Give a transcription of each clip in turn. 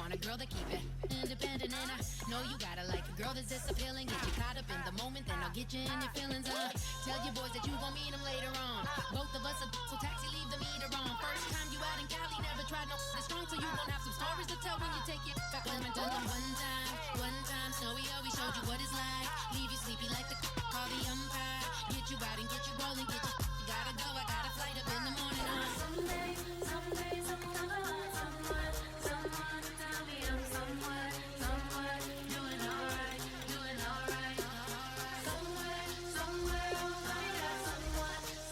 want a girl to keep it independent, and I know you gotta like a girl that's this appealing. Get you caught up in the moment, then I'll get you in your feelings. Tell your boys that you gon' meet them later on. Both of us are so taxi, leave the meter on. First time you out in Cali, never tried no this strong, so you gon' have some stories to tell when you take it back home and tell them one time, Snowy always showed you what it's like. Leave you sleepy like the call the umpire. Get you out and get you rolling, get you gotta go, I got a flight up in the morning. Someday, someone to tell me I'm somewhere, doing alright. Somewhere I'll find out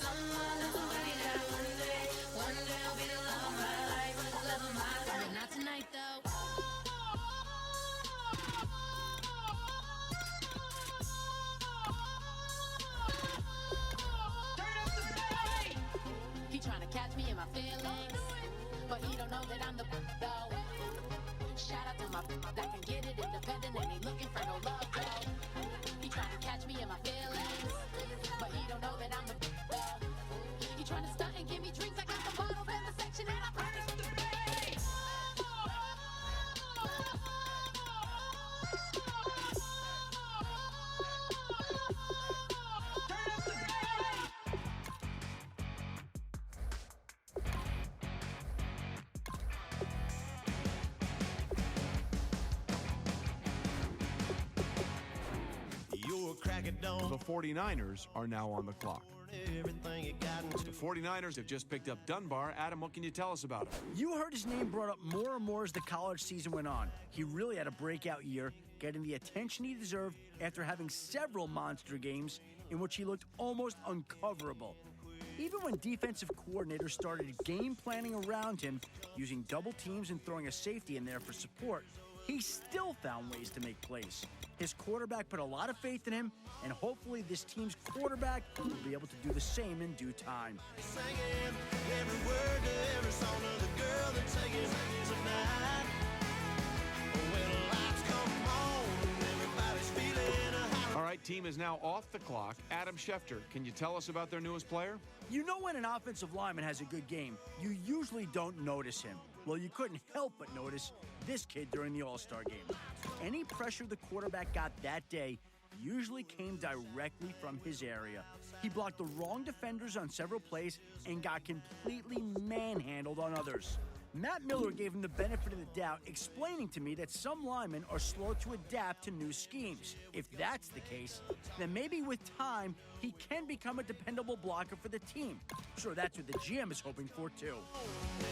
someone to be there one day I'll be the love of my life, But not tonight though. He tryna catch me in my feelings, but he don't know that I'm the though. Shout out to my that can get it independent and ain't looking for no love though. He tryna catch me in my feelings, but he don't know that I'm the though. He tryna stunt and give me drinks. I got the bottles in the section and I promise to pay. The 49ers are now on the clock. The 49ers have just picked up Dunbar. Adam, what can you tell us about him? You heard his name brought up more and more as the college season went on. He really had a breakout year, getting the attention he deserved after having several monster games in which he looked almost uncoverable. Even when defensive coordinators started game planning around him, using double teams and throwing a safety in there for support, he still found ways to make plays. His quarterback put a lot of faith in him, and hopefully this team's quarterback will be able to do the same in due time. Singing every word to every song of the girl that's singing tonight. When the lights come on, everybody's feeling a high. All right, team is now off the clock. Adam Schefter, can you tell us about their newest player? You know when an offensive lineman has a good game, you usually don't notice him. Well, you couldn't help but notice this kid during the All-Star game. Any pressure the quarterback got that day usually came directly from his area. He blocked the wrong defenders on several plays and got completely manhandled on others. Matt Miller gave him the benefit of the doubt, explaining to me that some linemen are slow to adapt to new schemes. If that's the case, then maybe with time, he can become a dependable blocker for the team. Sure, that's what the GM is hoping for, too.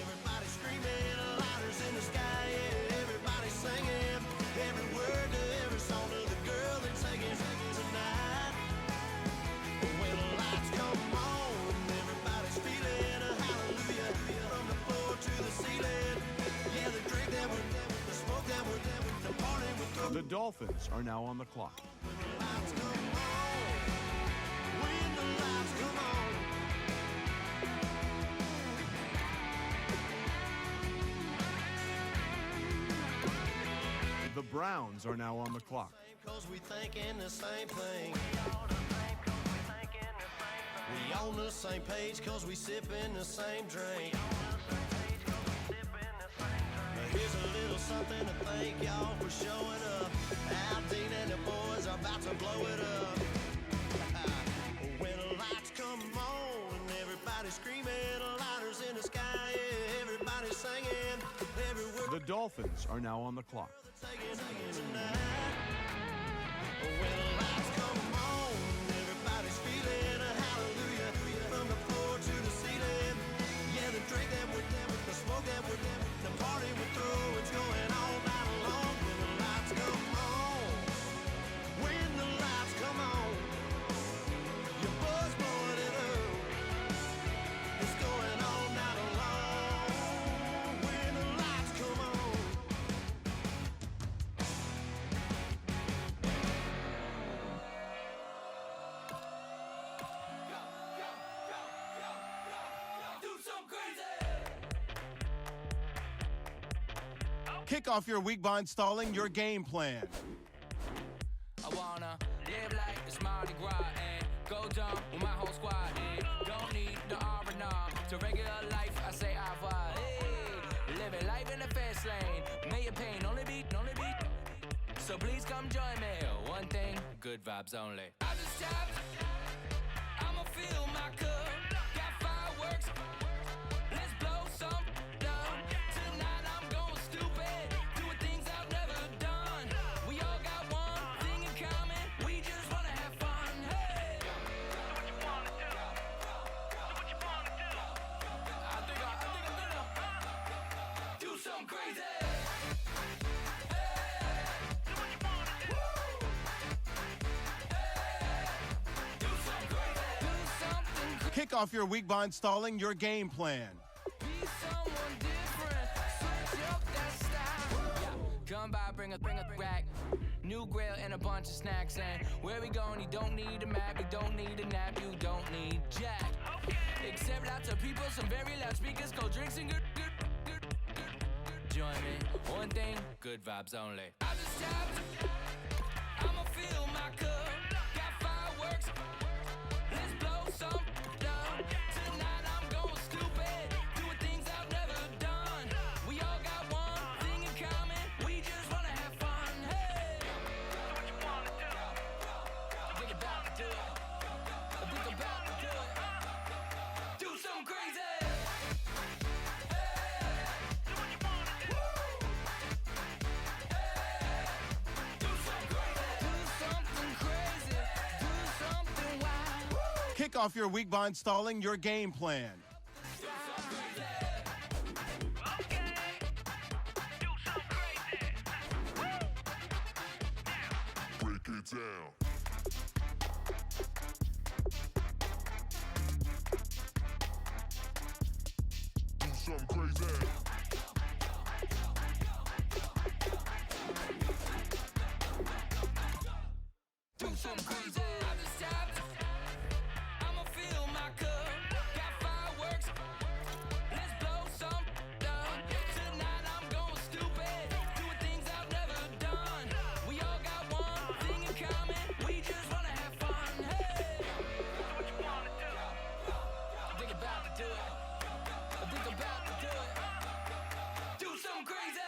Everybody screaming, lighters in the sky, yeah. Everybody singing every word to every song of the girl that's singing tonight. When the lights come on, everybody's feeling a hallelujah from the floor to the ceiling. Yeah, the drink that we're, the smoke that we're, the party we're through. The Dolphins are now on the clock. When the lights come on, when the lights come on. The Browns are now on the clock. Cause we thinking the same thing. We on the same page cause we sipping the same drink. Now here's a little something to thank y'all for showing up. Aldine and the boys are about to blow it up. When the lights come on and everybody's screaming, lighters in the sky, yeah, everybody's singing every word. The Dolphins are now on the clock. Singing tonight. When the lights come on, everybody's feeling a hallelujah from the floor to the ceiling. Yeah, the drink that we're doing, the smoke that we're doing, the party we're through, it's going all night long. When the lights come on, when the lights come on, your buzz blowing it up. It's going all night long. When the lights come on. Kick off your week by installing your game plan. I wanna live like it's Mardi Gras and go dumb with my whole squad and don't need the R&R to regular life. I say au revoir. Hey, living life in the fast lane, million pain. come join me. One thing, good vibes only. I just tapped, I'ma fill my cup. Got fireworks, let's blow some down. Tonight I'm going stupid, doing things I've never done. We all got one thing in common, we just wanna have fun. Hey, do what you wanna do. Do what you wanna do. I think I'm gonna do something crazy. Kick off your week by installing your game plan. Be someone different, switch up that style. Come by, bring a rack, new grill and a bunch of snacks. And where we going, you don't need a map, you don't need a nap, you don't need jack. Except lots of people, some very loud speakers, cold drinks and good. Join me, one thing, good vibes only. I just tapped, I'ma fill my cup. Got fireworks, let's blow some. Tonight I'm going stupid, doing things I've never done. We all got one thing in common, we just wanna have fun. Hey, do what you wanna do. Think about to do it. Think about to do it. Do something crazy. Hey, do what you wanna do. Hey, do something crazy. Do something crazy. Do something wild. Kick off your week by installing your game plan. Break it down. Do something crazy. Do something crazy. I just tapped, I'ma fill my cup. Got fireworks, let's blow some down. Tonight I'm going stupid, doing things I've never done. We all got one thing in common, we just wanna have fun. Hey, do what you wanna do. Think about to do it. Think about to do it. Do something crazy.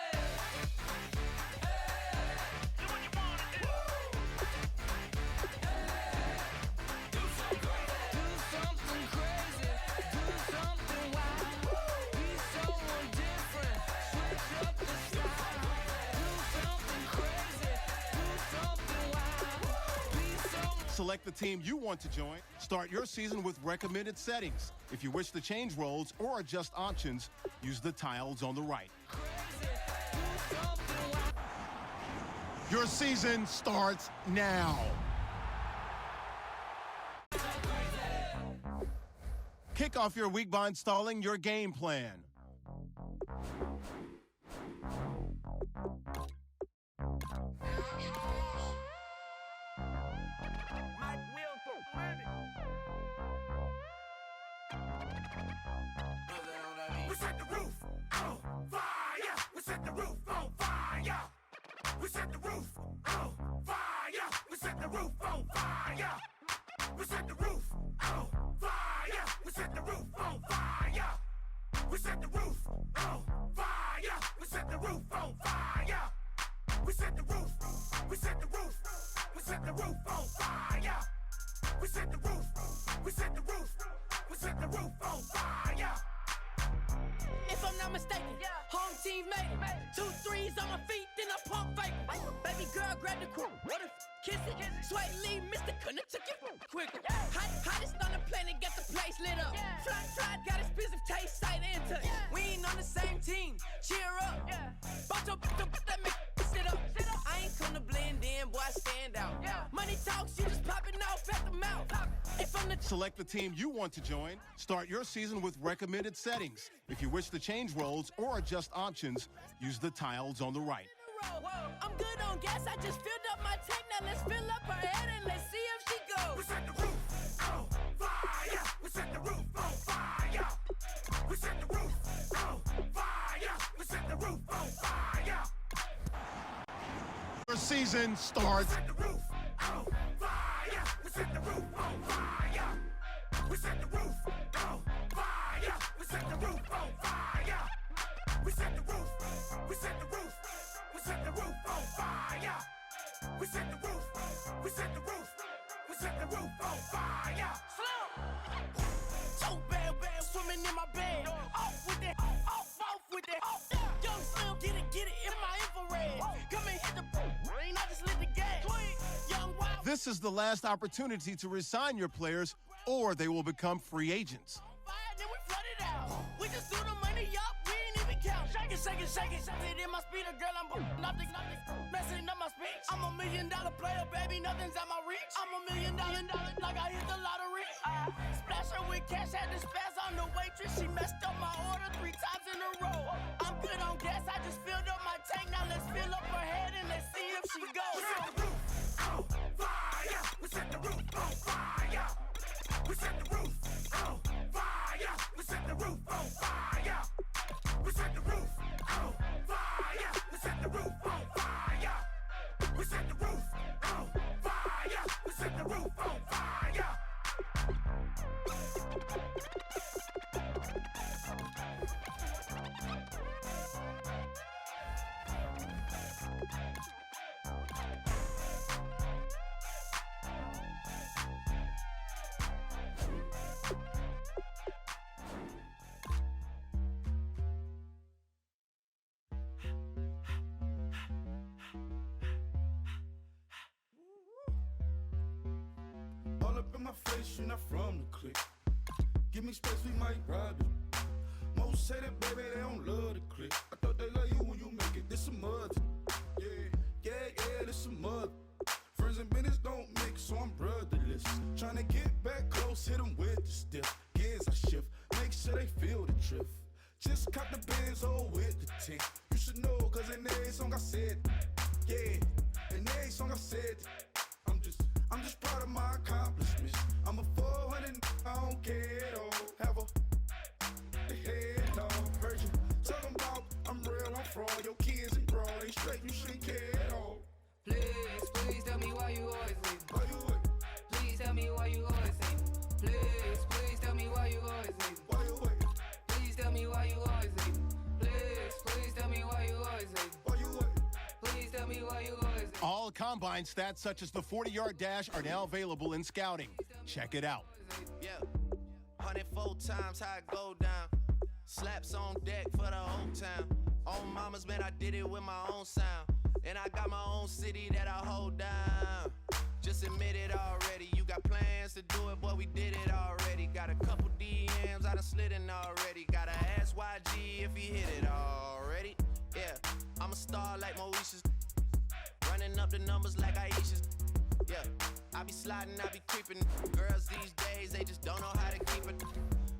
Select the team you want to join. Start your season with recommended settings. If you wish to change roles or adjust options, use the tiles on the right. Your season starts now. Kick off your week by installing your game plan. We set the roof on fire. We set the roof on fire. We set the roof on fire. We set the roof on fire. We set the roof on fire. We set the roof on fire. We set the roof on fire. We set the roof on fire. We set the roof. We set the roof. We set the roof on fire. We set the roof. We set the roof. We set the roof on fire. If I'm not mistaken, home team made it. 2 threes on my feet, then I pump fake. Baby girl, grab the quick. What if kiss it? Sweat leave, Mr. Couldn't took it quicker. Hottest on the planet, got the place lit up. Fly, got expensive taste, sight and touch. We ain't on the same team. Cheer up. Bout your that make sit up. I ain't come to blend in, boy, I stand out. Money talks, you just popping off at the mouth. If I'm the Select the team you want to join. Start your season with recommended settings. If you wish to change roles or adjust options, use the tiles on the right. I'm good on gas, I just filled up my tank. Now let's fill up her head and let's see if she goes. We set the roof on fire. We set the roof on fire. We set the roof on fire. We set the roof on fire. Your season starts. We set the roof on fire. We set the roof on fire. We set the roof on fire. We set the roof on fire. We set the roof. We set the roof. We set the roof on fire. We set the roof. We set the roof. We set the roof on fire. So bad, swimming in my bed. Off with that, off with that. Young Slim, get it in my infrared. Come and hit the rain, I just lit the gas. Young Wild. This is the last opportunity to resign your players, or they will become free agents. Fire, then we flood it out. We just threw the money up, we ain't even count. Shake it, shake it, shake it. It in my speeder, girl, I'm nothing, messing up my speech. I'm $1 million player, baby, nothing's at my reach. I'm $1 million, like I hit the lottery. Splash her with cash, had to spaz on the waitress. She messed up my order 3 times in a row. I'm good on gas, I just filled up my tank. Now let's fill up her head and let's see if she goes. We set the roof on fire. We set the roof on fire. We set the roof on fire. We set the roof on fire. We set the roof on fire. We set the roof on fire. We set the roof on fire. We set the roof on fire. All up in my face, you're not from the clique. Give me space, we might ride it. Most say that, baby, they don't love the clique. I thought they love you when you make it. This a mud. Yeah, this a mud. Friends and business don't mix, so I'm brotherless. Tryna get back close, hit them with the stiff. Gears I shift, make sure they feel the drift. Just caught the Benz, oh, with the tint. You should know, cause in every song I said, yeah, in every song I said, I'm just proud of my accomplishments. I'm a 400, I don't care at all. Have a head dog version. Talking about I'm real, I'm fraud. Your kids and broad, they straight, you shouldn't care at all. Please tell me why you always leave. Why you wait? Please tell me why you always leave. Please tell me why you always leave. Why you wait? Please tell me why you always leave. Please tell me why you always leave. Why you wait? Please tell me why you always leave. All combine stats such as the 40-yard dash are now available in scouting. Check it out. Yeah, 104 times how it go down. Slaps on deck for the whole town. On mamas, man, I did it with my own sound. And I got my own city that I hold down. Just admit it already. You got plans to do it, boy, we did it already. Got a couple DMs, I done slid in already. Gotta ask YG if he hit it already. Yeah, I'm a star like Moesha's. Running up the numbers like Aisha's. Yeah, I be sliding, I be creeping. Girls these days, they just don't know how to keep it.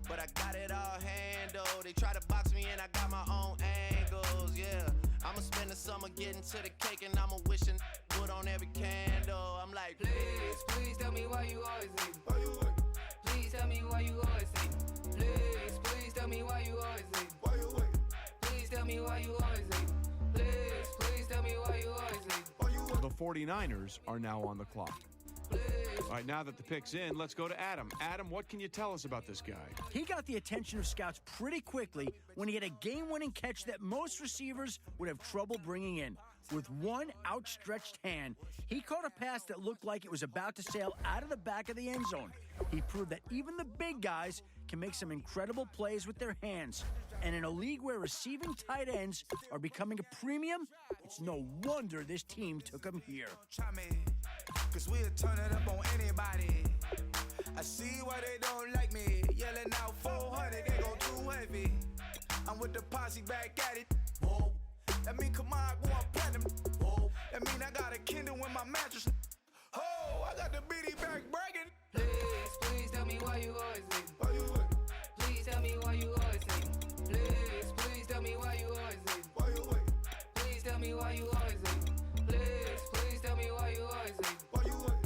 But I got it all handled. They try to box me and I got my own angles, yeah. I'ma spend the summer getting to the cake and I'ma wishing wood on every candle. I'm like, Please tell me why you always leave. Why you wait? Please tell me why you always leave. Please tell me why you always leave. Why you wait? Please tell me why you always leave. Please tell me why you always leave. Why you wait? The 49ers are now on the clock. All right, now that the pick's in, let's go to Adam. Adam, what can you tell us about this guy? He got the attention of scouts pretty quickly when he had a game-winning catch that most receivers would have trouble bringing in. With one outstretched hand, he caught a pass that looked like it was about to sail out of the back of the end zone. He proved that even the big guys can make some incredible plays with their hands. And in a league where receiving tight ends are becoming a premium, it's no wonder this team took him here. Try me, cause we'll turn it up on anybody. I see why they don't like me. Yelling out 400, they go too heavy. I'm with the posse back at it. Whoa. That mean come on, go on platinum. Whoa. That mean I got a Kindle in my mattress. Oh, I got the BD back bragging. Please tell me why you always leave. Why you wait? Please tell me why you always leave. Please tell me why you always leave. Why you wait? Please tell me why you always leave. Please tell me why you always leave. Why you wait?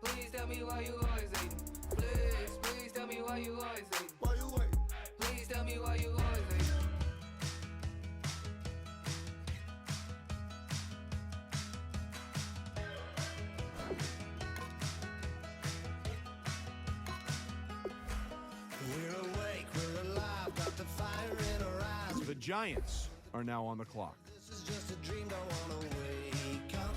Please tell me why you always leave. Please tell me why you always leave. Why you wait? Please tell me why you always leave. we're awake, we're alive, got the fire in our eyes. The Giants are now on the clock. This is just a dream, don't wanna wake up.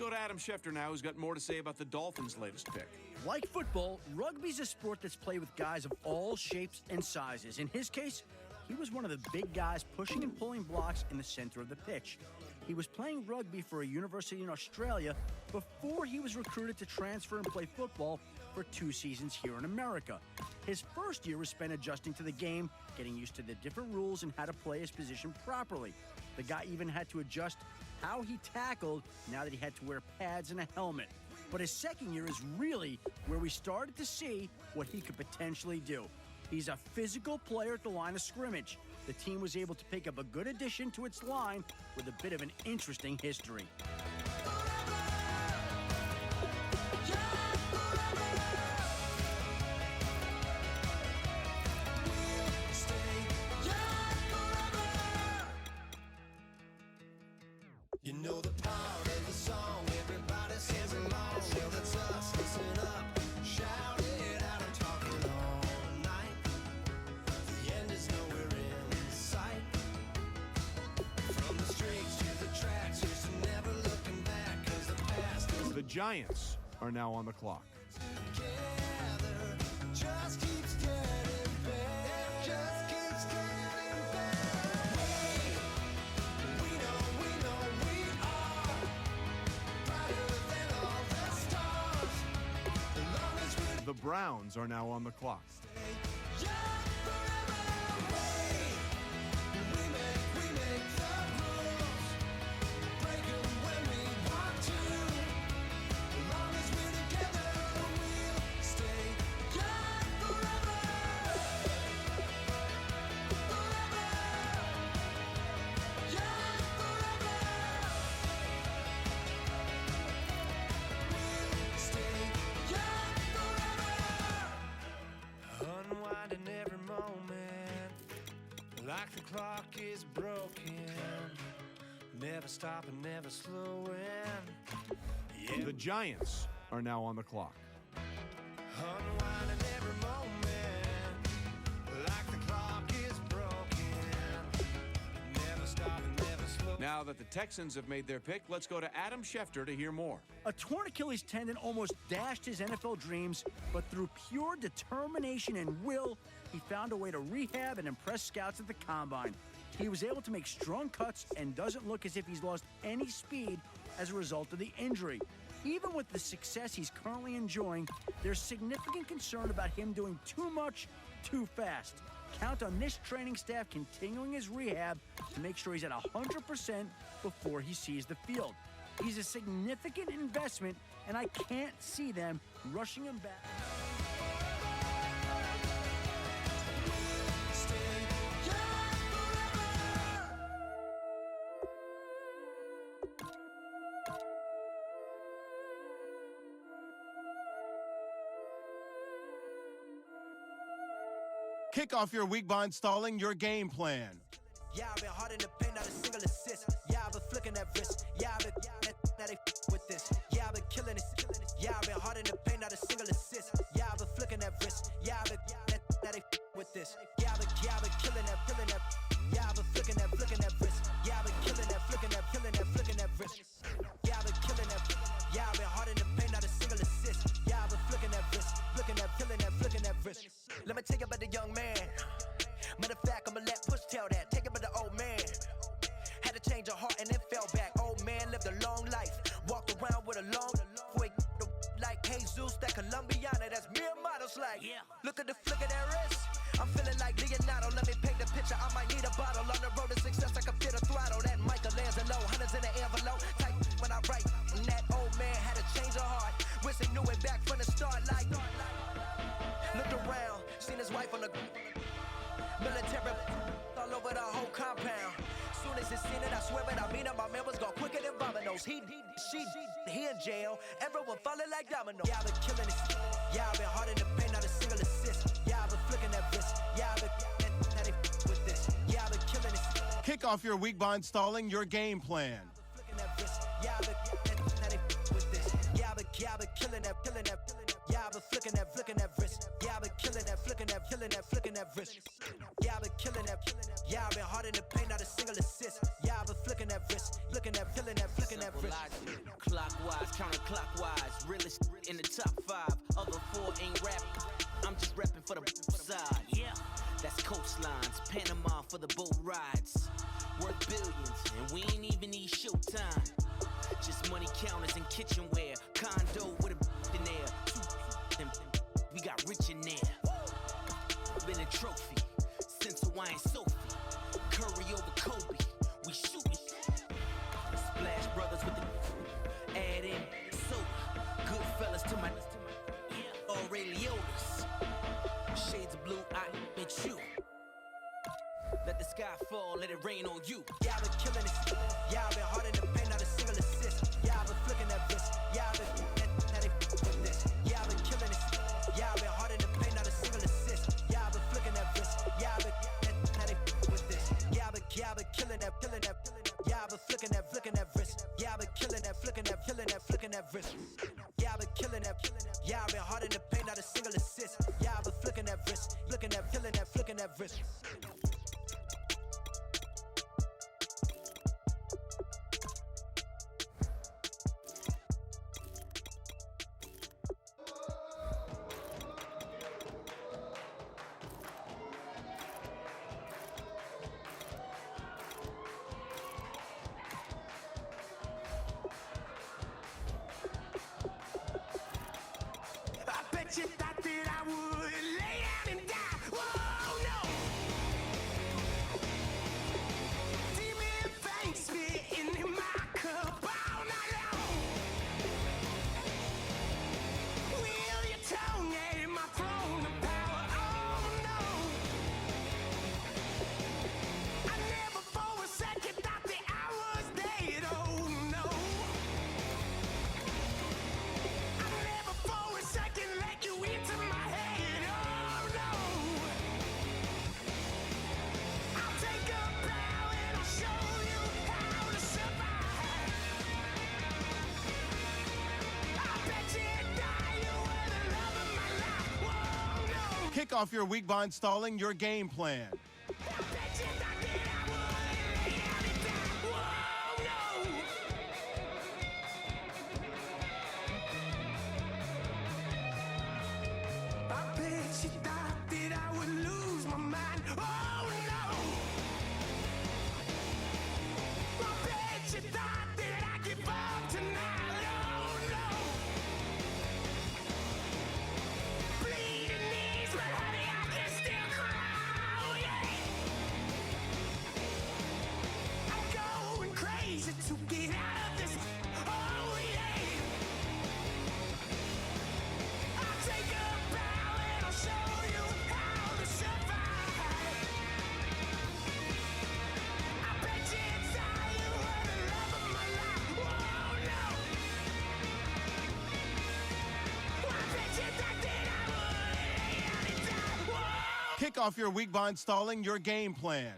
go to Adam Schefter now, who's got more to say about the Dolphins' latest pick. Like football, rugby's a sport that's played with guys of all shapes and sizes. In his case, he was one of the big guys pushing and pulling blocks in the center of the pitch. He was playing rugby for a university in Australia before he was recruited to transfer and play football for 2 seasons here in America. His first year was spent adjusting to the game, getting used to the different rules and how to play his position properly. The guy even had to adjust how he tackled now that he had to wear pads and a helmet. But his second year is really where we started to see what he could potentially do. He's a physical player at the line of scrimmage. The team was able to pick up a good addition to its line with a bit of an interesting history. You know the part of the song, everybody sings along. Well, that's us, listen up, shout it out, I'm talking all night. The end is nowhere in sight. From the streets to the tracks, here's to never looking back, 'cause the past is The Giants are now on the clock. together. Just keeps getting better, just keeps getting better. We know we are brighter than all the stars. As long as we're The Browns are now on the clock. young forever. We make the rules, break 'em when we want to. As long as we're together, we'll stay young forever. Forever. Young forever. We'll stay young forever. Unwinding every moment, like the clock is broken. Never stopping, never slowing. Yeah. The Giants are now on the clock. Unwinding every moment, like the clock is broken. Never stopping, never slowing. Now that the Texans have made their pick, let's go to Adam Schefter to hear more. A torn Achilles tendon almost dashed his NFL dreams, but through pure determination and will, he found a way to rehab and impress scouts at the Combine. He was able to make strong cuts and doesn't look as if he's lost any speed as a result of the injury. Even with the success he's currently enjoying, there's significant concern about him doing too much, too fast. Count on this training staff continuing his rehab to make sure he's at 100% before he sees the field. He's a significant investment, and I can't see them rushing him back. Kick off your week by installing your game plan. Yeah, I've been hard in the paint, not a single assist. Yeah, I've been flicking that wrist. Yeah, I've been that they with this. Yeah, I've been killing this. Yeah, I've been hard in the paint, not a single assist. Yeah, I've been flicking that wrist. Yeah, I've been that they with this. Yeah, I've been killing that. Yeah, I've been flicking that wrist. Yeah, I've been killing that, flicking that wrist. Yeah, I've been killing that. Yeah, I've been hard in the paint, not a single assist. Yeah, I've been flicking that wrist, flicking that wrist. Let me tell you about the young man. Matter of fact, I'ma let Push tell that. Take it about the old man. Had to change her heart and then fell back. Old man lived a long life. Walked around with a long way like Jesus, that Colombiana, that's mere models like. Yeah. Look at the flick of that wrist. I'm feeling like Leonardo. Let me paint the picture. I might need a bottle. On the road to success, I can fit a throttle. That Michelangelo, hundreds in the envelope. Type when I write. And that old man had to change her heart. Wish he knew it back from the start. Like, looked around, seen his wife on the military all over the whole compound. Soon as he seen it, I swear it, I mean it, my man was gone quicker than Domino's. He in jail, everyone falling like dominoes. Yeah, I've been killing this. Yeah, I've been hard in the paint, not a single assist. Yeah, I've been flicking that wrist. Yeah, I've been that they with this. Yeah, I've been killing this. Kick off your week by installing your game plan. Flicking that wrist. Yeah, I've been that they with this. Yeah, I've been killing that. Yeah, I've been flicking that wrist. Yeah, I've been killing that, flicking that wrist. Yeah, I've been killing that. Yeah, I've been hard in the paint, not a single assist. Yeah, I've been flicking that wrist, flicking that wrist. Clockwise billions, and we ain't even need showtime. Just money counters and kitchenware, condo with a in there. We got rich in there. Been a trophy since Hawaiian Sophie. Curry over Kobe, we shootin'. Splash Brothers with the add in soda. Goodfellas to my Aureliotas. Shades of blue, I met you. Let the sky fall, let it rain on you. Y'all been killing this. Y'all been hard in the paint, not a single assist. Y'all been flicking that wrist. Y'all been now they with this. Y'all been killing this. Y'all been hard in the paint, not a single assist. Y'all been flicking that wrist. Y'all been now they with this. Y'all been killing that, killing that. Y'all been flicking that wrist. Y'all been killing that, flicking that, killing that, flicking that wrist. Y'all been killing that. Y'all been hard in the paint, not a single assist. Y'all been flicking that wrist, flicking that, killing that, flicking that wrist. You thought that I would lay down and die. Whoa, no. Demon fangs spitting in my cup all night long. Wheel your tongue at my throne of power. Oh no. I never for a second thought that I was dead. Oh no. I never for a second let you into my head. Oh no. I'll take a bow and I'll show you how to survive. I bet you die, you were the love of my life. Whoa, no. Kick off your week by installing your game plan. I bet you thought that I would lay down and die. Whoa, no. I bet you thought that I would lose my mind. Oh no! I bet you thought that I'd give up tonight. Oh no! Bleeding knees, but honey, I can still cry. Oh yeah! I'm going crazy to get out of this. Oh yeah! I'll take a bow and I'll show you how to survive. I bet you inside you were the love of my life. Whoa, no. I bet you thought that I would lay down and die. Whoa. Kick off your week by installing your game plan.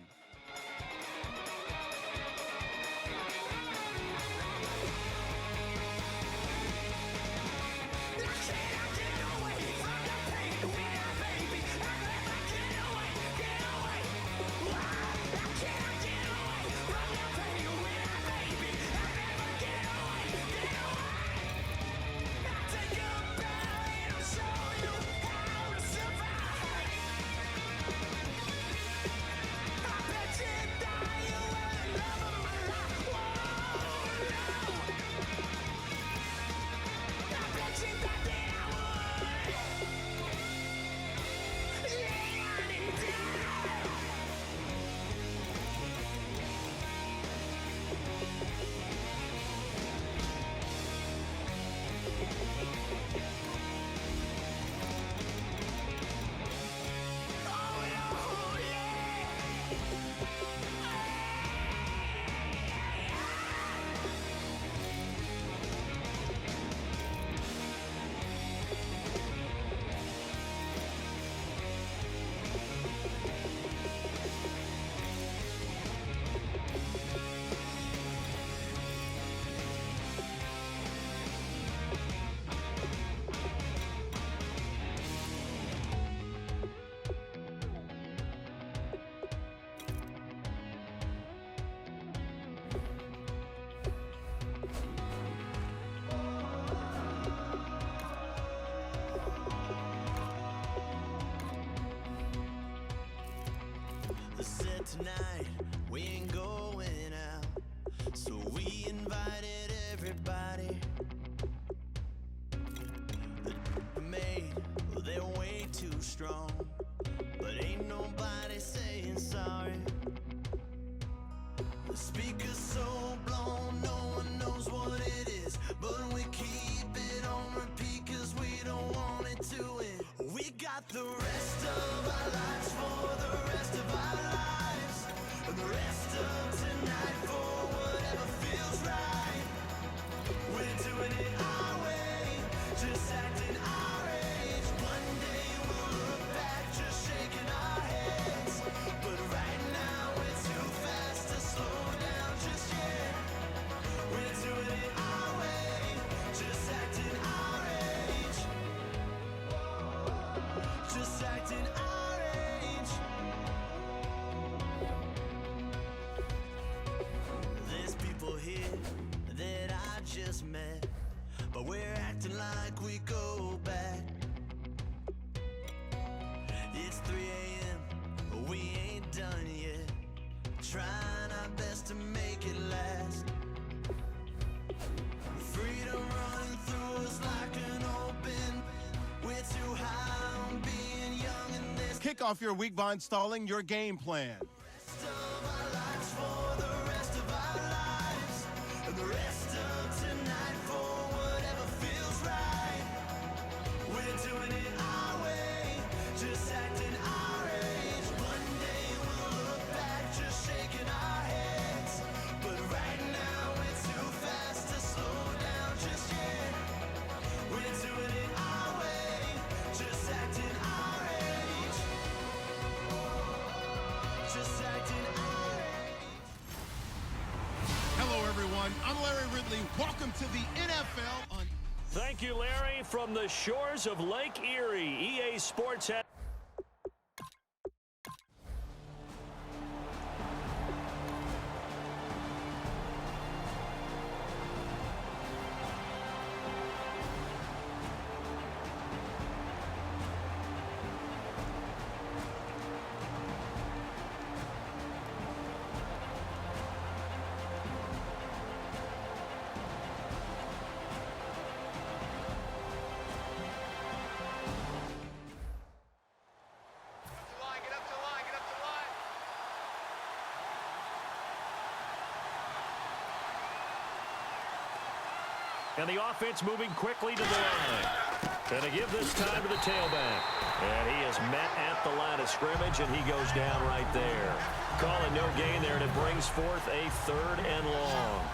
Tonight, we ain't going strong, but ain't nobody saying sorry. The speaker's so blown, no one knows what it is, but we keep it on repeat 'cause we don't want it to end. We got the rest of our lives for the rest of our lives, and the rest of tonight for whatever feels right. We're doing it our way, just acting our age. One day we'll look back just shaking our heads, but right now we're too fast to slow down just yet. We're doing it our way, just acting our age. Just acting our age. There's people here that I just met, but we're acting like we go back. It's 3 a.m., we ain't done yet, trying our best to make it last. Freedom running through us like an open, we're too high on being young and this. Kick off your week by installing your game plan. Rest of our lives for the rest of our lives, and the rest of tonight for whatever feels right. We're doing it our way, just acting our age. One day we'll look back just shaking our heads, but right now we're too fast to slow down just yet. We're doing it our way, just acting our age. Just acting our age. Hello, everyone. I'm Larry Ridley. Welcome to the NFL on Thank you, Larry. From the shores of Lake Erie, EA Sports has... And the offense moving quickly to the line. And to give this time to the tailback. And he is met at the line of scrimmage, and he goes down right there. Calling no gain there, and it brings forth a 3rd and long.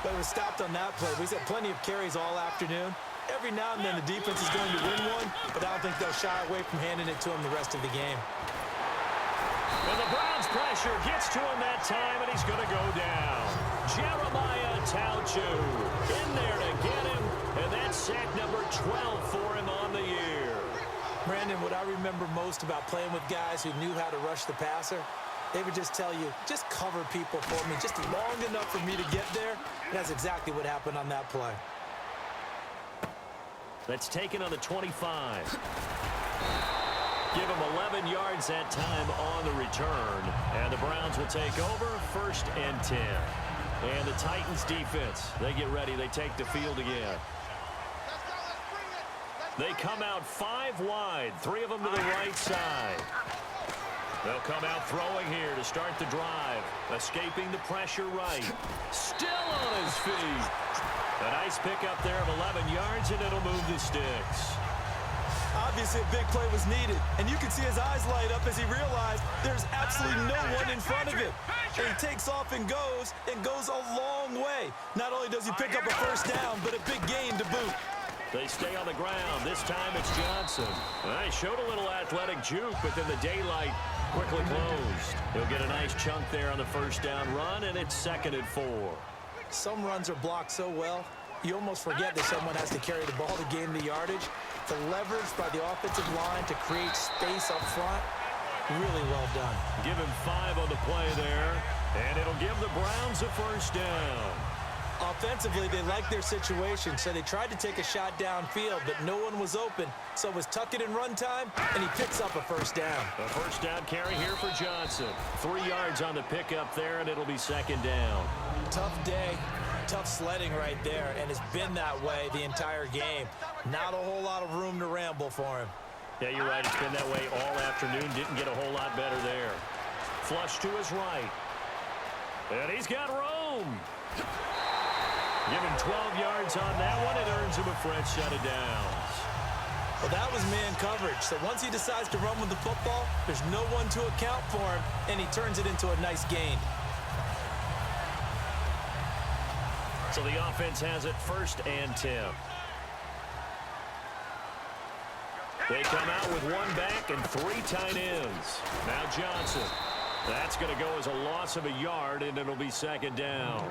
But it was stopped on that play. We've had plenty of carries all afternoon. Every now and then the defense is going to win one, but I don't think they'll shy away from handing it to him the rest of the game. And the Browns pressure gets to him that time, and he's going to go down. Jeremiah Tauchu in there to get him, and that's sack number 12 for him on the year. Brandon, what I remember most about playing with guys who knew how to rush the passer, they would just tell you, just cover people for me, just long enough for me to get there. And that's exactly what happened on that play. That's taken on the 25. Give him 11 yards that time on the return. And the Browns will take over 1st and 10. And the Titans defense, they get ready. They take the field again. They come out 5 wide, 3 of them to the right side. They'll come out throwing here to start the drive. Escaping the pressure right. Still on his feet. A nice pickup there of 11 yards, and it'll move the sticks. Obviously, a big play was needed, and you can see his eyes light up as he realized there's absolutely no one in front of him. And he takes off and goes a long way. Not only does he pick up a 1st down, but a big gain to boot. They stay on the ground. This time it's Johnson. He showed a little athletic juke, but then the daylight quickly closed. He'll get a nice chunk there on the 1st down run, and it's 2nd and 4. Some runs are blocked so well, you almost forget that someone has to carry the ball to gain the yardage. The leverage by the offensive line to create space up front, really well done. Give him 5 on the play there, and it'll give the Browns a 1st down. Offensively, they liked their situation, so they tried to take a shot downfield, but no one was open. So it was tuck it in run time, and he picks up a 1st down. A 1st down carry here for Johnson. 3 yards on the pickup there, and it'll be 2nd down. Tough day, tough sledding right there, and it's been that way the entire game. Not a whole lot of room to ramble for him. Yeah, you're right. It's been that way all afternoon. Didn't get a whole lot better there. Flush to his right. And he's got room. Give him 12 yards on that one. It earns him a fresh set of downs. Well, that was man coverage. So once he decides to run with the football, there's no one to account for him, and he turns it into a nice gain. So the offense has it 1st and 10. They come out with 1 back and 3 tight ends. Now Johnson. That's going to go as a loss of a yard, and it'll be 2nd down.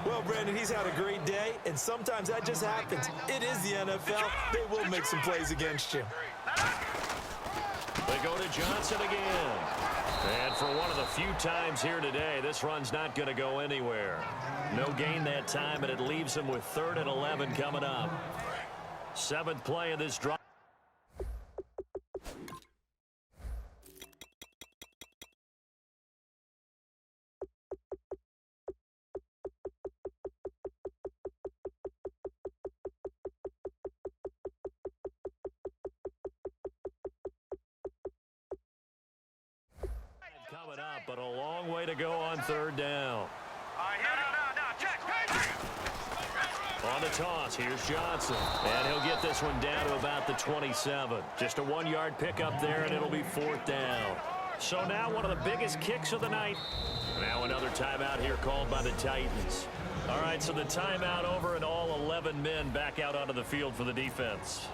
Well, Brandon, he's had a great day, and sometimes that just happens. It is the NFL. They will make some plays against you. They go to Johnson again. And for one of the few times here today, this run's not going to go anywhere. No gain that time, and it leaves him with 3rd and 11 coming up. 7th play of this drive. Coming up, but a long way to go on 3rd down. On the toss, here's Johnson. And he'll get this one down to about the 27. Just a 1-yard pickup there, and it'll be 4th down. So now one of the biggest kicks of the night. Now another timeout here called by the Titans. All right, so the timeout over, and all 11 men back out onto the field for the defense.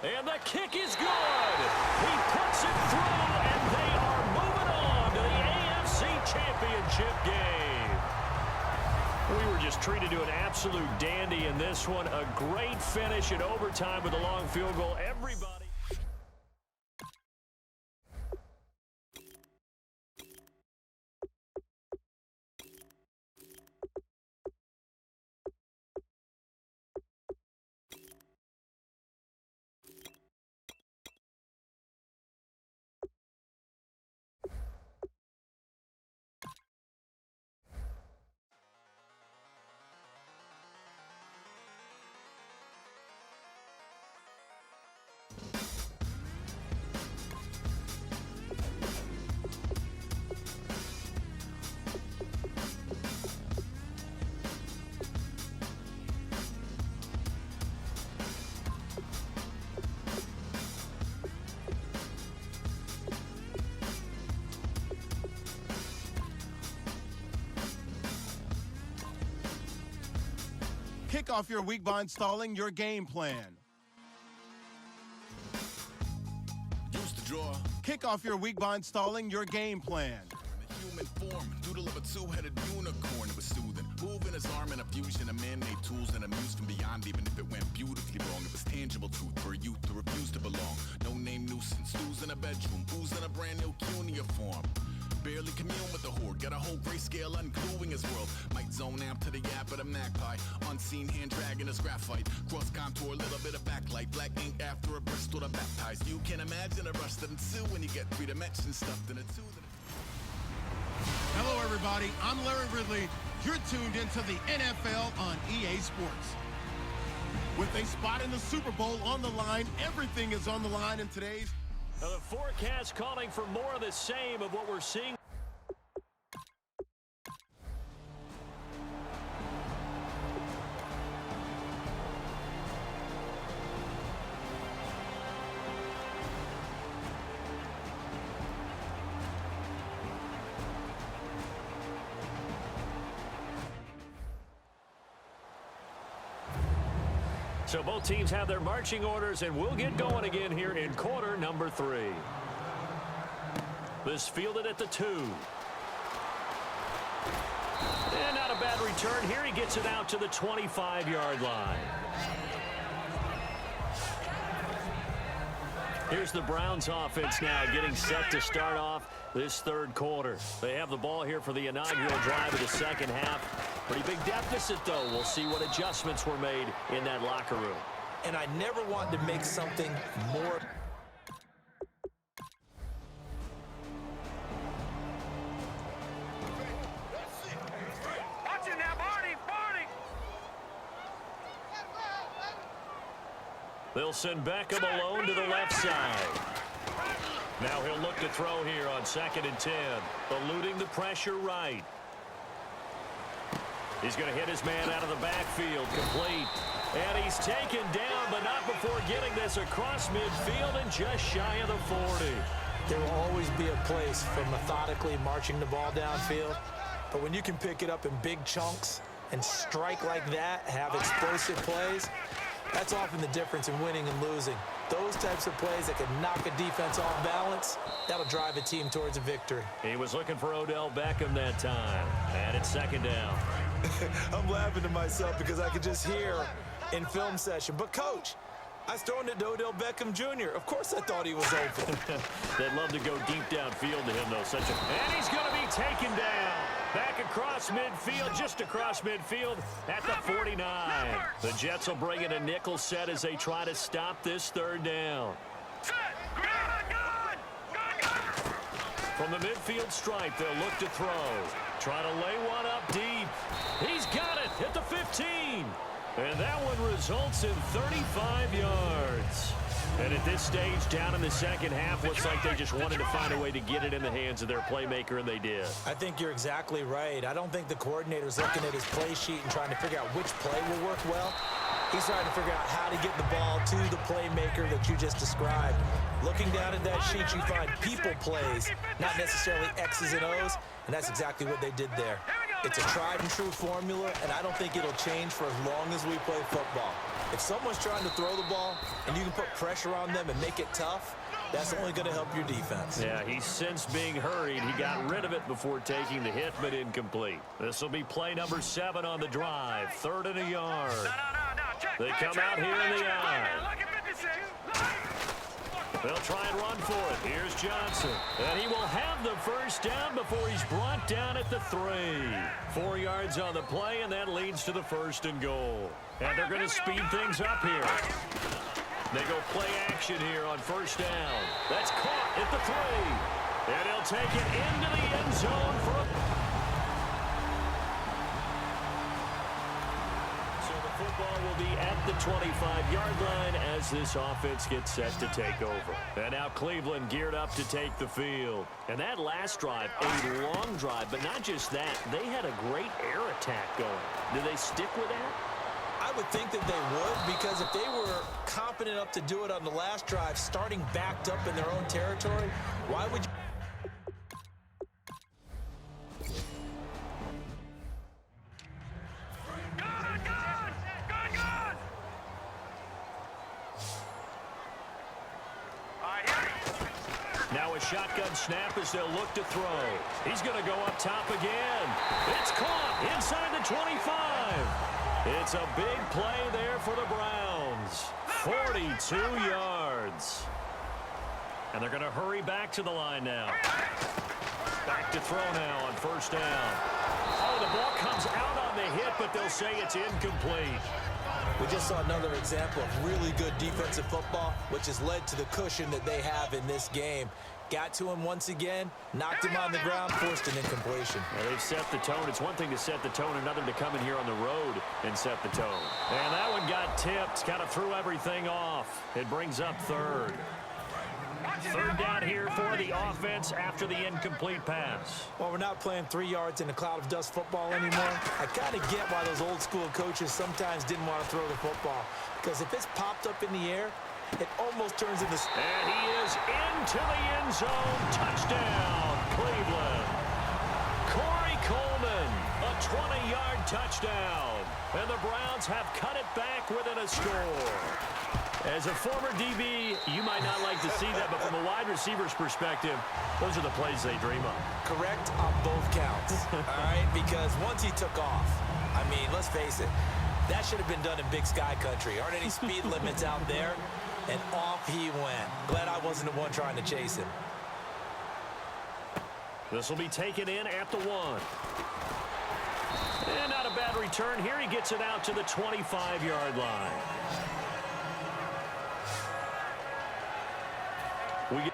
And the kick is good. He puts it through, and they are moving on to the AFC Championship game. We were just treated to an absolute dandy in this one. A great finish in overtime with a long field goal. Everybody. Kick off your week by installing your game plan. Use the draw. Kick off your week by installing your game plan. In a human form, doodle of a 2-headed unicorn. It was soothing. Moving his arm in a fusion of man-made tools and a muse from beyond. Even if it went beautifully wrong, it was tangible truth for a youth who refused to belong. No-name nuisance, stews in a bedroom, booze in a brand new cuneiform. Barely commune with the horde, got a whole grayscale ungluing his world. Might zone amp to the yap of the magpie. Unseen hand dragging his graphite. Cross contour, little bit of backlight. Black ink after a Bristol to baptize. You can imagine a rush that ensue when you get 3 dimensions stuffed in a 2. Hello, everybody. I'm Larry Ridley. You're tuned into the NFL on EA Sports. With a spot in the Super Bowl on the line, everything is on the line in today's. Now the forecast calling for more of the same of what we're seeing. So both teams have their marching orders, and we'll get going again here in quarter number 3. This fielded at the 2. And not a bad return here. He gets it out to the 25-yard line. Here's the Browns offense now getting set to start off this 3rd quarter. They have the ball here for the inaugural drive of the 2nd half. Pretty big deficit, though. We'll see what adjustments were made in that locker room. And I never want to make something more. They'll send Beckham alone to the left side. Now he'll look to throw here on 2nd and 10. Eluding the pressure right. He's going to hit his man out of the backfield. Complete. And he's taken down, but not before getting this across midfield and just shy of the 40. There will always be a place for methodically marching the ball downfield. But when you can pick it up in big chunks and strike like that, have explosive plays, that's often the difference in winning and losing. Those types of plays that can knock a defense off balance, that'll drive a team towards a victory. He was looking for Odell Beckham that time. And it's 2nd down. I'm laughing to myself because I could just hear in film session, but coach, I was throwing it to Odell Beckham Jr. Of course I thought he was open. They'd love to go deep downfield to him, though. And he's going to be taken down. Back across midfield, just across midfield at the 49. The Jets will bring in a nickel set as they try to stop this 3rd down. From the midfield stripe, they'll look to throw. Try to lay one up deep. He's got it at the 15. And that one results in 35 yards. And at this stage, down in the second half, looks like they just wanted to find a way to get it in the hands of their playmaker, and they did. I think you're exactly right. I don't think the coordinator's looking at his play sheet and trying to figure out which play will work well. He's trying to figure out how to get the ball to the playmaker that you just described. Looking down at that sheet, you find people plays, not necessarily X's and O's, and that's exactly what they did there. It's a tried-and-true formula, and I don't think it'll change for as long as we play football. If someone's trying to throw the ball and you can put pressure on them and make it tough, that's only going to help your defense. Yeah, he's since being hurried. He got rid of it before taking the hit, but incomplete. This will be play number 7 on the drive. 3rd and a yard. They come out here in the eye. They'll try and run for it. Here's Johnson. And he will have the first down before he's brought down at the 3. 4 yards on the play, and that leads to the 1st and goal. And they're going to speed things up here. They go play action here on 1st down. That's caught at the 3. And he'll take it into the end zone for a... So the football will be at the 25-yard line as this offense gets set to take over. And now Cleveland geared up to take the field. And that last drive, a long drive, but not just that. They had a great air attack going. Do they stick with that? I would think that they would, because if they were confident enough to do it on the last drive, starting backed up in their own territory, why would you... Now a shotgun snap as they'll look to throw. He's going to go up top again. It's caught inside the 25. It's a big play there for the Browns. 42 yards. And they're going to hurry back to the line now. Back to throw now on 1st down. Oh, the ball comes out on the hit, but they'll say it's incomplete. We just saw another example of really good defensive football, which has led to the cushion that they have in this game. Got to him once again, knocked him on the ground, forced an incompletion. Well, they've set the tone. It's one thing to set the tone, another to come in here on the road and set the tone. And that one got tipped, kind of threw everything off. It brings up 3rd. 3rd down here for the offense after the incomplete pass. Well, we're not playing 3 yards in a cloud of dust football anymore. I kind of get why those old school coaches sometimes didn't want to throw the football, because if it's popped up in the air, it almost turns into... And he is into the end zone. Touchdown, Cleveland. Corey Coleman, a 20-yard touchdown. And the Browns have cut it back within a score. As a former DB, you might not like to see that, but from a wide receiver's perspective, those are the plays they dream of. Correct on both counts, all right? Because once he took off, I mean, let's face it, that should have been done in Big Sky Country. Aren't any speed limits out there? And off he went. Glad I wasn't the one trying to chase him. This will be taken in at the 1. And not a bad return here. He gets it out to the 25-yard line. We get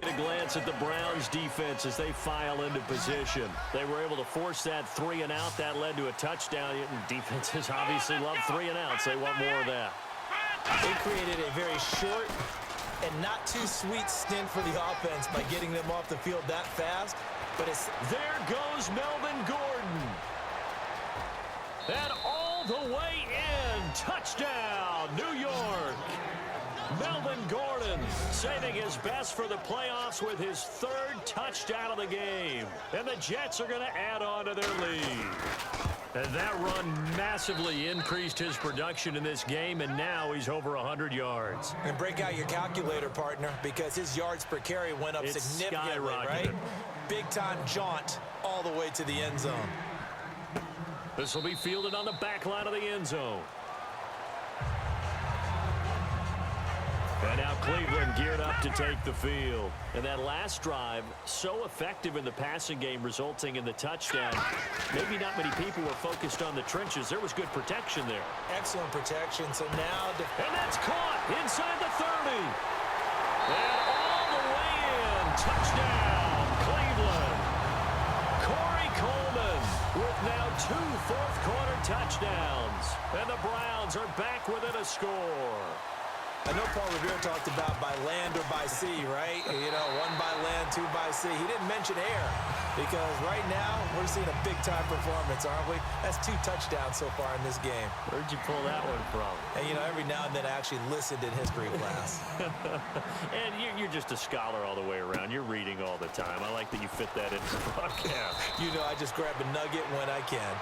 a glance at the Browns defense as they file into position. They were able to force that 3 and out. That led to a touchdown. Defenses obviously love 3 and outs. They want more of that. They created a very short and not too sweet stint for the offense by getting them off the field that fast. But it's there goes Melvin Gordon. And all the way in. Touchdown, New York. Melvin Gordon saving his best for the playoffs with his third touchdown of the game. And the Jets are going to add on to their lead. And that run massively increased his production in this game, and now he's over 100 yards. And break out your calculator, partner, because his yards per carry went up significantly, right? Big-time jaunt all the way to the end zone. This will be fielded on the back line of the end zone. And now Cleveland geared up to take the field. And that last drive, so effective in the passing game, resulting in the touchdown. Maybe not many people were focused on the trenches. There was good protection there. Excellent protection. So now... And that's caught inside the 30. And all the way in. Touchdown, Cleveland. Corey Coleman with now 2 fourth-quarter touchdowns. And the Browns are back within a score. I know Paul Revere talked about by land or by sea, right? You know, 1 by land, 2 by sea. He didn't mention air because right now we're seeing a big-time performance, aren't we? That's 2 touchdowns so far in this game. Where'd you pull that one from? And, you know, every now and then I actually listened in history class. And you're just a scholar all the way around. You're reading all the time. I like that you fit that into the broadcast. You know, I just grab a nugget when I can.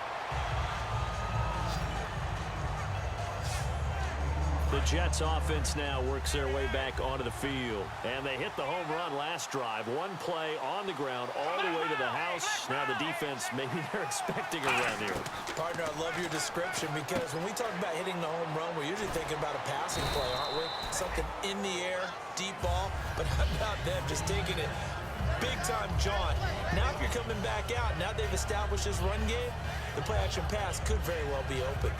The Jets offense now works their way back onto the field. And they hit the home run last drive. 1 play on the ground all the way to the house. Now the defense, maybe they're expecting a run here. Partner, I love your description because when we talk about hitting the home run, we're usually thinking about a passing play, aren't we? Something in the air, deep ball. But how about them just taking it big-time jaunt? Now if you're coming back out, now they've established this run game, the play-action pass could very well be open.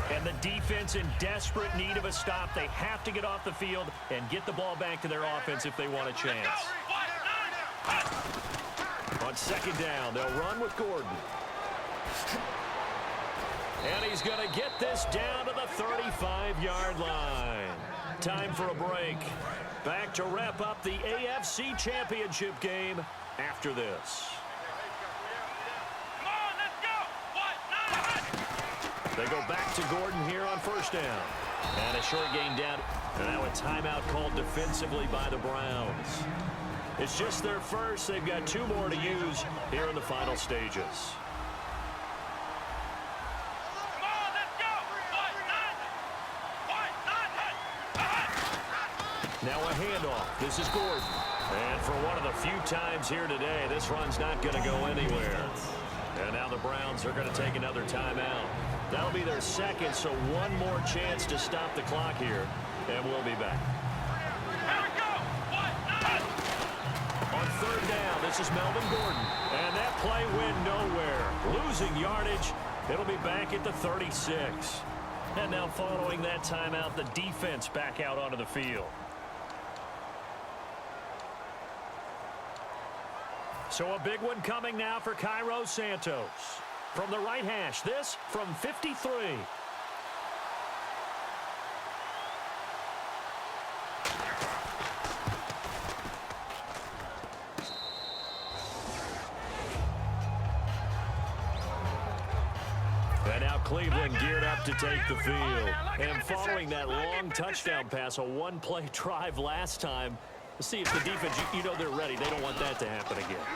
And the defense in desperate need of a stop. They have to get off the field and get the ball back to their offense if they want a chance. On second down, they'll run with Gordon. And he's going to get this down to the 35-yard line. Time for a break. Back to wrap up the AFC Championship game after this. They go back to Gordon here on first down. And a short gain down. And now a timeout called defensively by the Browns. It's just their first. They've got 2 more to use here in the final stages. Now a handoff. This is Gordon. And for one of the few times here today, this run's not going to go anywhere. And now the Browns are going to take another timeout. That'll be their second, so 1 more chance to stop the clock here, and we'll be back. On third down, this is Melvin Gordon, and that play went nowhere. Losing yardage, it'll be back at the 36. And now following that timeout, the defense back out onto the field. So a big one coming now for Cairo Santos. From the right hash, this from 53. And now Cleveland geared up to take the field. And following that long touchdown pass, a 1-play drive last time, let's see if the defense, you know they're ready. They don't want that to happen again.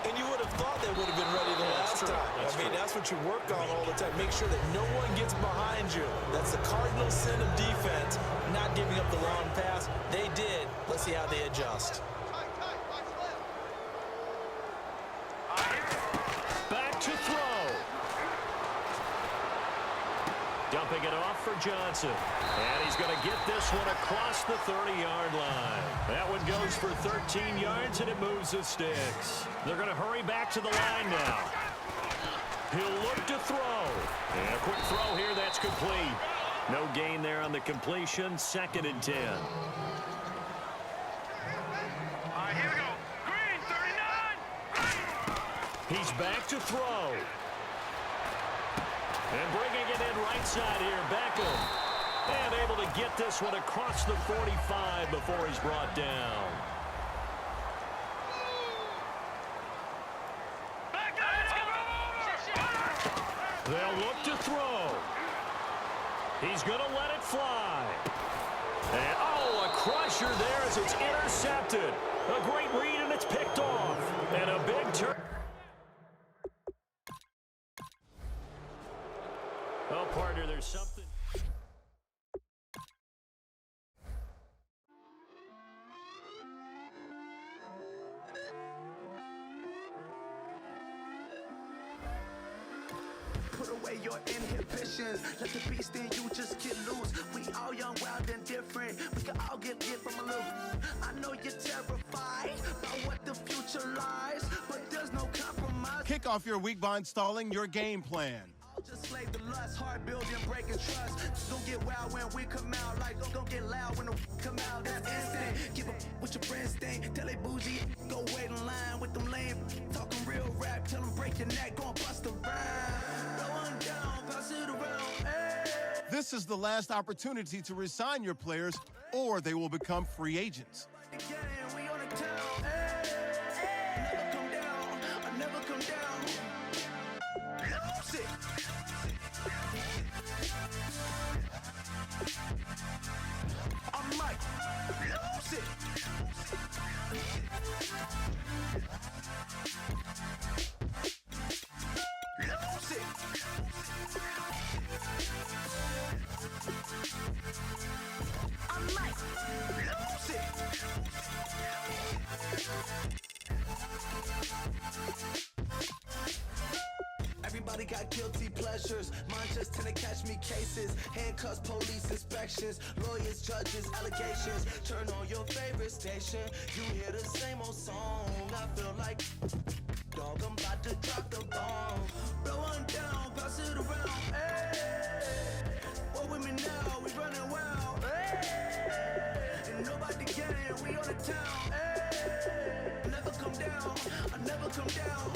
And you would have thought they would have been ready the last time. I mean, that's what you work on all the time. Make sure that no one gets behind you. That's the cardinal sin of defense, not giving up the long pass. They did. Let's see how they adjust. Back to throw. Dumping it off for Johnson. And he's going to get this one across the 30-yard line. That one goes for 13 yards, and it moves the sticks. They're going to hurry back to the line now. He'll look to throw. And a quick throw here. That's complete. No gain there on the completion. 2nd and 10. All right, here we go. Green, 39. He's back to throw. And bringing it in right side here, Beckham. And able to get this one across the 45 before he's brought down. They'll look to throw. He's going to let it fly. And, oh, a crusher there as it's intercepted. A great read, and it's picked off. And a big turn. Oh, partner, there's something. Put away your inhibitions. Let the beast in you just get loose. We all young, wild, and different. We can all get from a little. I know you're terrified about what the future lies, but there's no compromise. Kick off your week by installing your game plan. I'll just slay the lust, heart building, breaking trust. Don't get wild when we come out, like don't get loud when the come out. That's instant. Give up with your friends thing. Tell they bougie, go wait in line with them lame. Talking real rap, tell them break your neck, go and bust a rhyme. Blowing down, pass it around. Hey. This is the last opportunity to resign your players, or they will become free agents. Again, we on the town. Hey. Never come down, I never come down. Lose it. I'm like, lose it. Lose it. I'm like, lose it. Everybody got guilty pleasures. Mine just tend to catch me cases. Handcuffs, police inspections, lawyers, judges, allegations. Turn on your favorite station. You hear the same old song. I feel like, dog, I'm about to drop the bomb. Blowing down, pass it around. Hey, what with me now? We running wild. Hey, and nobody can. We on the town. Hey, I never come down. I never come down.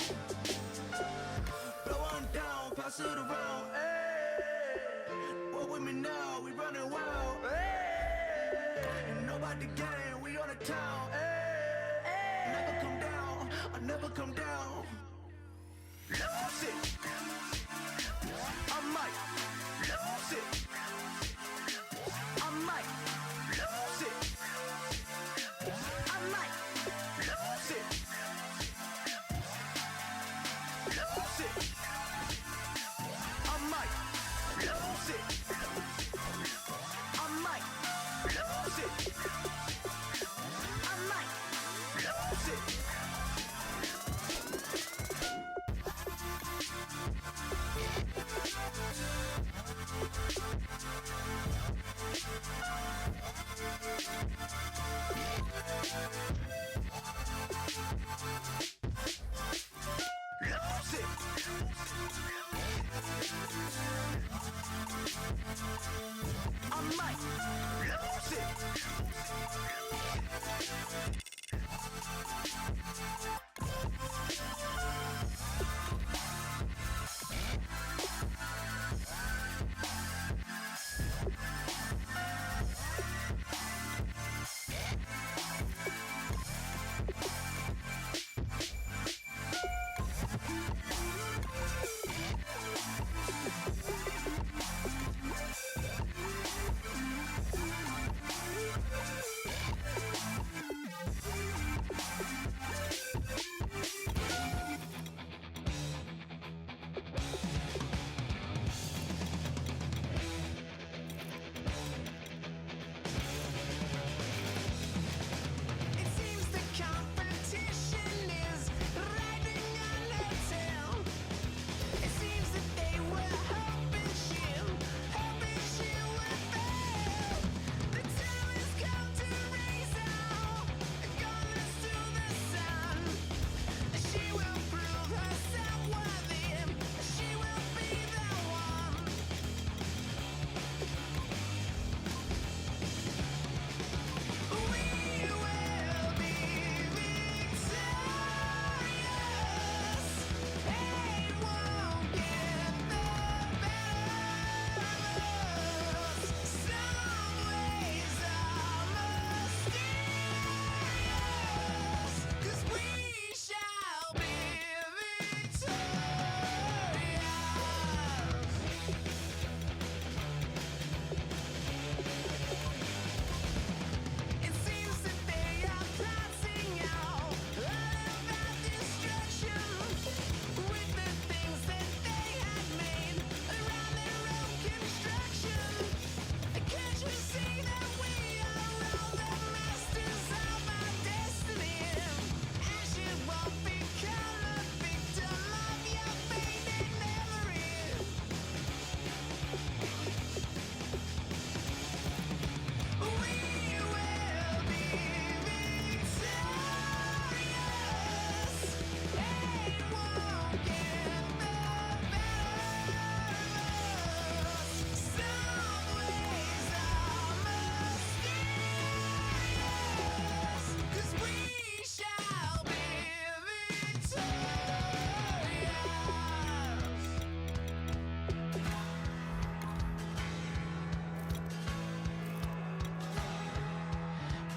Blowing down, pass it around, hey. What with me now? We running wild, hey. And nobody gang, we on the town, hey. Never come down, I never come down. Lose it. I might lose it. I might lose it. I might lose it. Lose it. I might lose it. I might lose it. I might lose it.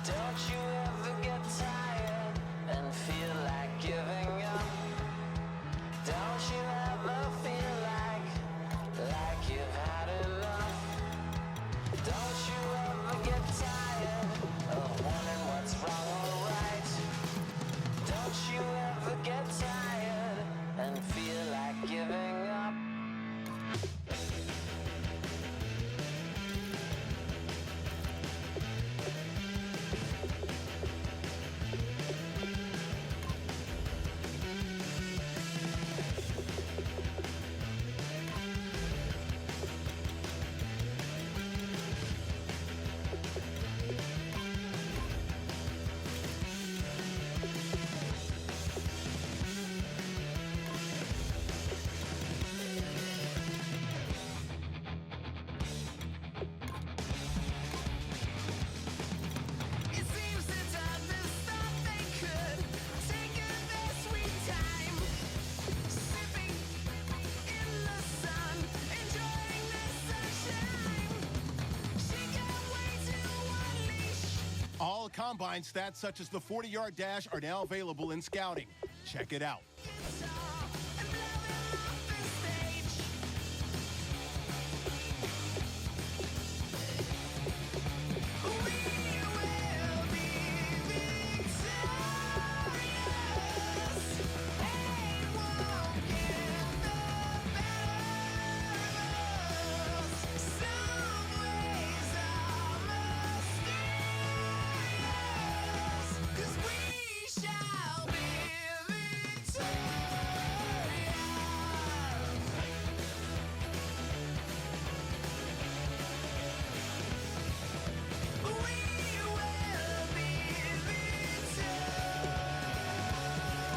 Don't you ever get tired and feel like giving up? Don't you ever feel like you've had enough? Don't you ever get tired of wondering what's wrong or right? Don't you ever get tired and feel like giving up? It seems that others thought they could take their sweet time, sipping in the sun, enjoying the sunshine. She can't wait to unleash. All combine stats such as the 40-yard dash are now available in scouting. Check it out. And blowing off the stage. We will be victorious. Ain't won't give the battles. Some ways are mysterious. 'Cause we shall be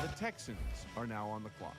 The Texans are now on the clock.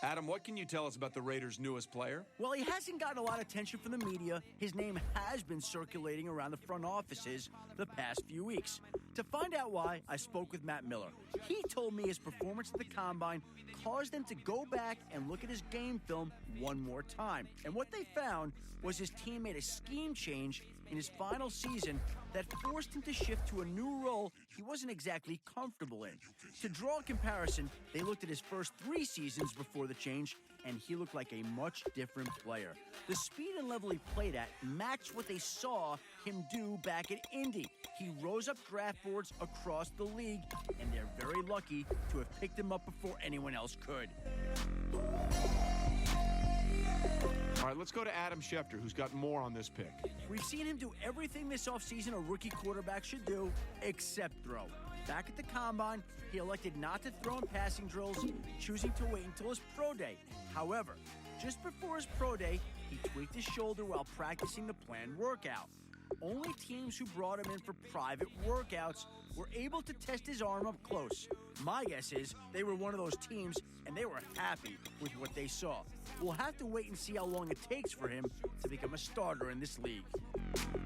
Adam, what can you tell us about the Raiders' newest player? Well, he hasn't gotten a lot of attention from the media. His name has been circulating around the front offices the past few weeks. To find out why, I spoke with Matt Miller. He told me his performance at the Combine caused them to go back and look at his game film one more time. And what they found was his team made a scheme change in his final season that forced him to shift to a new role he wasn't exactly comfortable in. To draw a comparison, they looked at his first 3 seasons before the change, and he looked like a much different player. The speed and level he played at matched what they saw him do back at Indy. He rose up draft boards across the league, and they're very lucky to have picked him up before anyone else could. All right, let's go to Adam Schefter, who's got more on this pick. We've seen him do everything this offseason a rookie quarterback should do, except throw. Back at the Combine, he elected not to throw in passing drills, choosing to wait until his pro day. However, just before his pro day, he tweaked his shoulder while practicing the planned workout. Only teams who brought him in for private workouts were able to test his arm up close. My guess is they were one of those teams, and they were happy with what they saw. We'll have to wait and see how long it takes for him to become a starter in this league.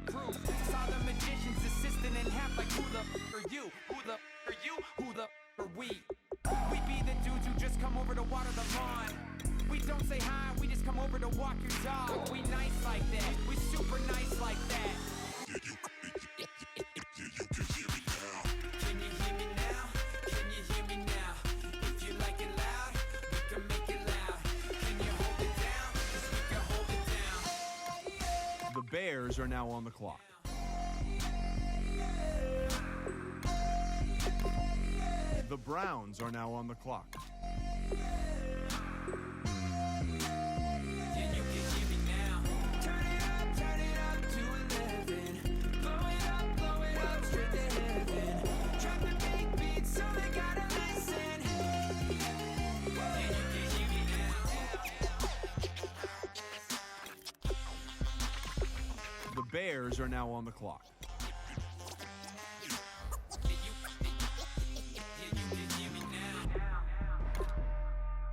Crew, saw the magician's assistant in half like who the are you? Who the are you? Who the are we? We be the dudes who just come over to water the lawn. We don't say hi, we just come over to walk your dog. We nice like that, we super nice like that. Can you hear me now? Can you hear me now? If you like it loud, we can make it loud. Can you hold it down? 'Cause we can hold it down. The Bears are now on the clock. The Browns are now on the clock. Yeah, you can hear me now. Turn it up to 11. Blow it up straight to heaven. Drop the big beat so they gotta listen. Yeah, you can hear me now. The Bears are now on the clock.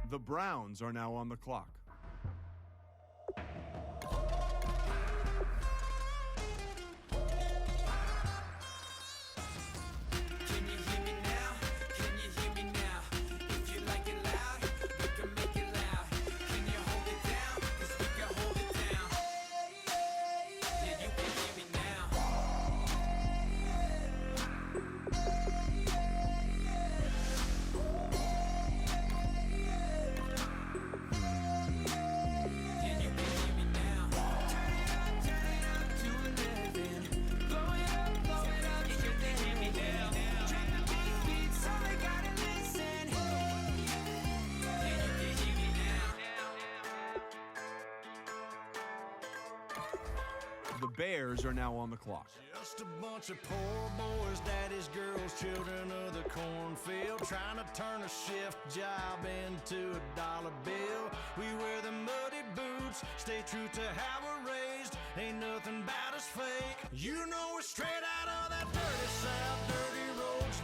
The Browns are now on the clock. The Bears are now on the clock. Just a bunch of poor boys, daddy's girls, children of the cornfield, trying to turn a shift job into a dollar bill. We wear the muddy boots, stay true to how we're raised. Ain't nothing about us fake. You know we're straight out of that dirty South.